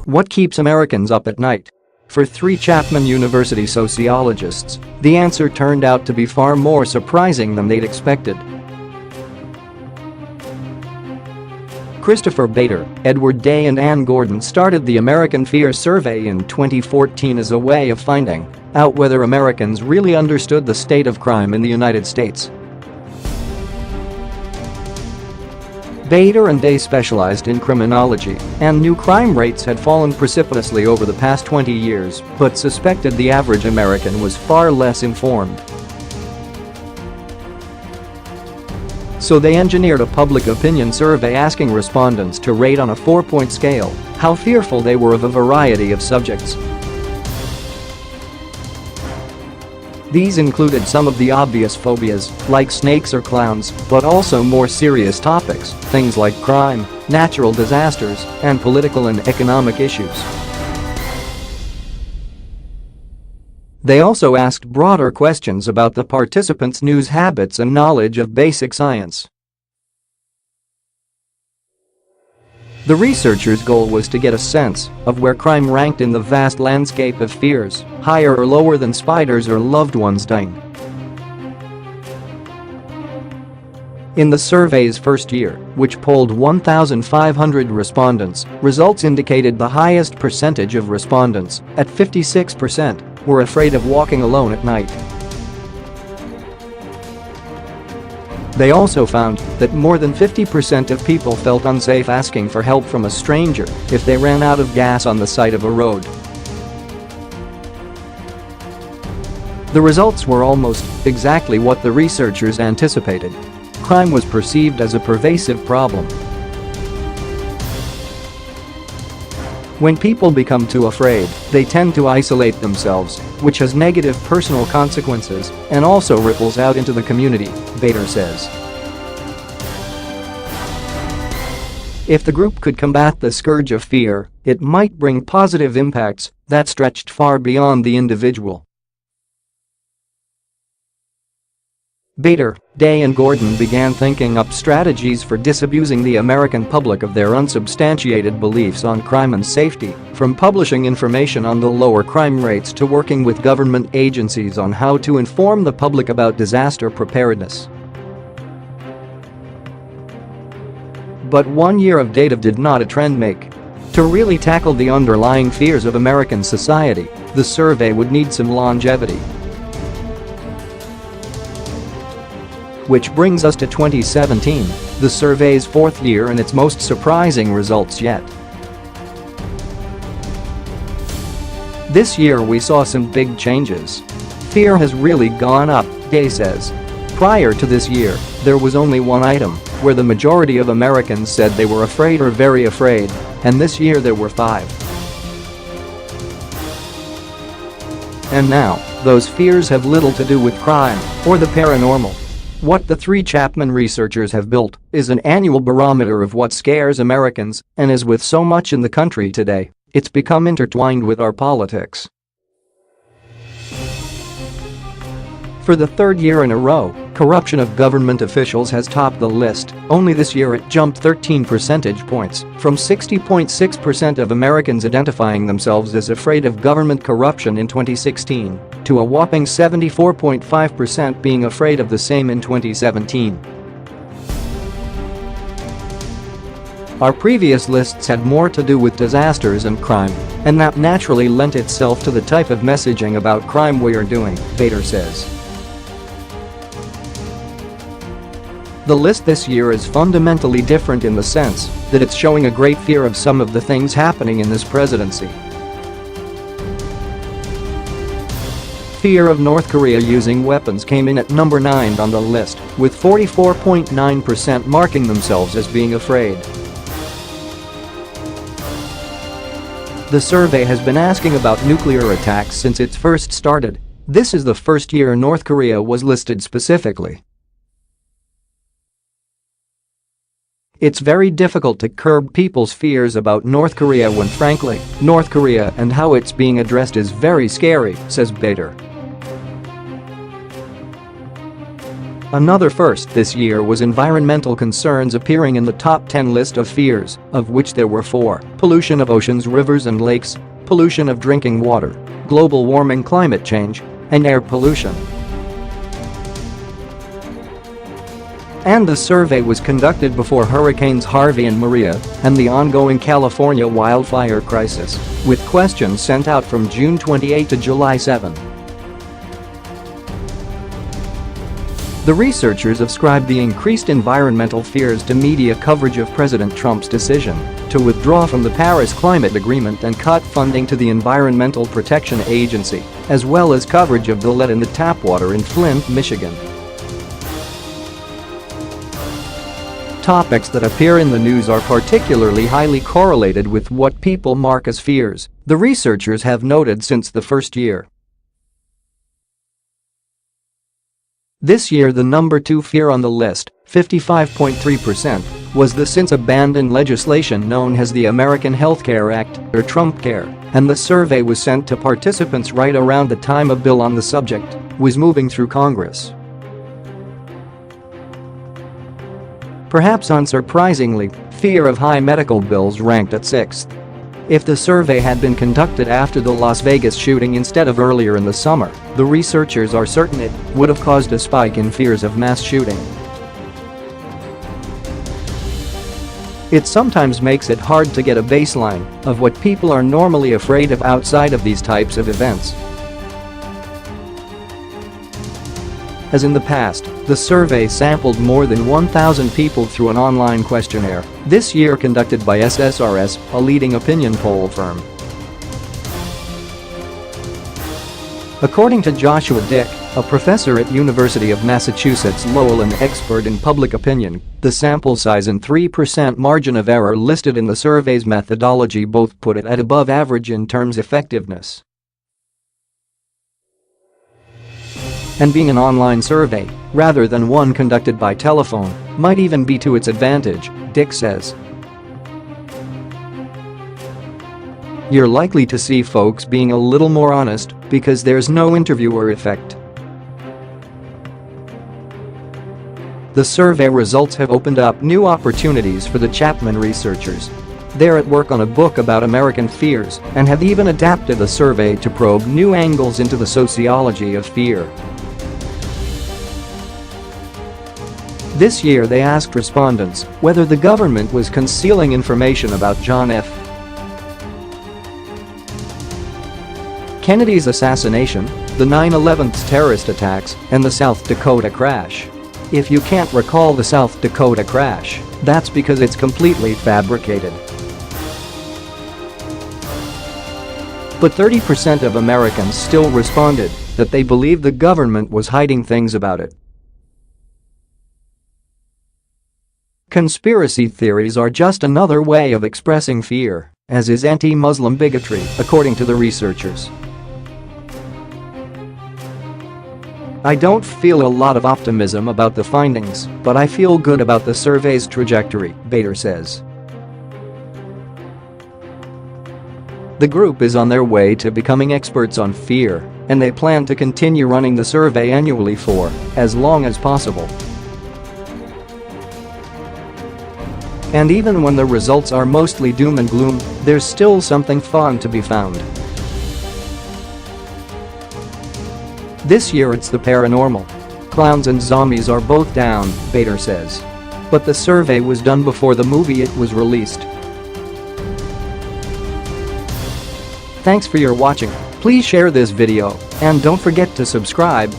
What keeps Americans up at night? For 3 Chapman University sociologists, the answer turned out to be far more surprising than they'd expected. Christopher Bader, Edward Day and Ann Gordon started the American Fear Survey in 2014 as a way of finding out whether Americans really understood the state of crime in the United States. Bader and Day specialized in criminology and knew crime rates had fallen precipitously over the past 20 years, but suspected the average American was far less informed. So they engineered a public opinion survey asking respondents to rate on a 4-point scale how fearful they were of a variety of subjects. These included some of the obvious phobias, like snakes or clowns, but also more serious topics, things like crime, natural disasters, and political and economic issues. They also asked broader questions about the participants' news habits and knowledge of basic science. The researchers' goal was to get a sense of where crime ranked in the vast landscape of fears, higher or lower than spiders or loved ones dying. In the survey's first year, which polled 1,500 respondents, results indicated the highest percentage of respondents, at 56%, were afraid of walking alone at night. They also found that more than 50% of people felt unsafe asking for help from a stranger if they ran out of gas on the side of a road. The results were almost exactly what the researchers anticipated. Crime was perceived as a pervasive problem. When people become too afraid, they tend to isolate themselves, which has negative personal consequences and also ripples out into the community, Bader says. If the group could combat the scourge of fear, it might bring positive impacts that stretched far beyond the individual. Bader, Day and Gordon began thinking up strategies for disabusing the American public of their unsubstantiated beliefs on crime and safety, from publishing information on the lower crime rates to working with government agencies on how to inform the public about disaster preparedness. But 1 year of data did not a trend make. To really tackle the underlying fears of American society, the survey would need some longevity. Which brings us to 2017, the survey's 4th year and its most surprising results yet. This year we saw some big changes. Fear has really gone up, Day says. Prior to this year, there was only one item where the majority of Americans said they were afraid or very afraid, and this year there were 5. And now, those fears have little to do with crime or the paranormal. What the 3 Chapman researchers have built is an annual barometer of what scares Americans, and as with so much in the country today, it's become intertwined with our politics. For the 3rd year in a row, corruption of government officials has topped the list. Only this year it jumped 13 percentage points, from 60.6% of Americans identifying themselves as afraid of government corruption in 2016 to a whopping 74.5% being afraid of the same in 2017. Our previous lists had more to do with disasters and crime, and that naturally lent itself to the type of messaging about crime we are doing, Bader says. The list this year is fundamentally different in the sense that it's showing a great fear of some of the things happening in this presidency. Fear of North Korea using weapons came in at number 9 on the list, with 44.9% marking themselves as being afraid. The survey has been asking about nuclear attacks since it first started. This is the first year North Korea was listed specifically. It's very difficult to curb people's fears about North Korea when frankly, North Korea and how it's being addressed is very scary, says Bader. Another first this year was environmental concerns appearing in the top 10 list of fears, of which there were 4: pollution of oceans, rivers and lakes, pollution of drinking water, global warming, climate change, and air pollution. And the survey was conducted before Hurricanes Harvey and Maria and the ongoing California wildfire crisis, with questions sent out from June 28 to July 7. The researchers ascribed the increased environmental fears to media coverage of President Trump's decision to withdraw from the Paris Climate Agreement and cut funding to the Environmental Protection Agency, as well as coverage of the lead in the tap water in Flint, Michigan. Topics that appear in the news are particularly highly correlated with what people mark as fears, the researchers have noted since the first year. This year the number 2 fear on the list, 55.3%, was the since-abandoned legislation known as the American Health Care Act, or Trump Care, and the survey was sent to participants right around the time a bill on the subject was moving through Congress. Perhaps unsurprisingly, fear of high medical bills ranked at 6th. If the survey had been conducted after the Las Vegas shooting instead of earlier in the summer, the researchers are certain it would have caused a spike in fears of mass shooting. It sometimes makes it hard to get a baseline of what people are normally afraid of outside of these types of events. As in the past, the survey sampled more than 1,000 people through an online questionnaire, this year conducted by SSRS, a leading opinion poll firm. According to Joshua Dick, a professor at University of Massachusetts Lowell and expert in public opinion, the sample size and 3% margin of error listed in the survey's methodology both put it at above average in terms of effectiveness. And being an online survey, rather than one conducted by telephone, might even be to its advantage, Dick says. You're likely to see folks being a little more honest because there's no interviewer effect. The survey results have opened up new opportunities for the Chapman researchers. They're at work on a book about American fears and have even adapted the survey to probe new angles into the sociology of fear. This year they asked respondents whether the government was concealing information about John F. Kennedy's assassination, the 9/11 terrorist attacks, and the South Dakota crash. If you can't recall the South Dakota crash, that's because it's completely fabricated. But 30% of Americans still responded that they believe the government was hiding things about it. Conspiracy theories are just another way of expressing fear, as is anti-Muslim bigotry, according to the researchers. I don't feel a lot of optimism about the findings, but I feel good about the survey's trajectory, Bader says. The group is on their way to becoming experts on fear, and they plan to continue running the survey annually for as long as possible. And even when the results are mostly doom and gloom, there's still something fun to be found. This year it's the paranormal. Clowns and zombies are both down, Bader says. But the survey was done before the movie It was released. Thanks for your watching. Please share this video and don't forget to subscribe.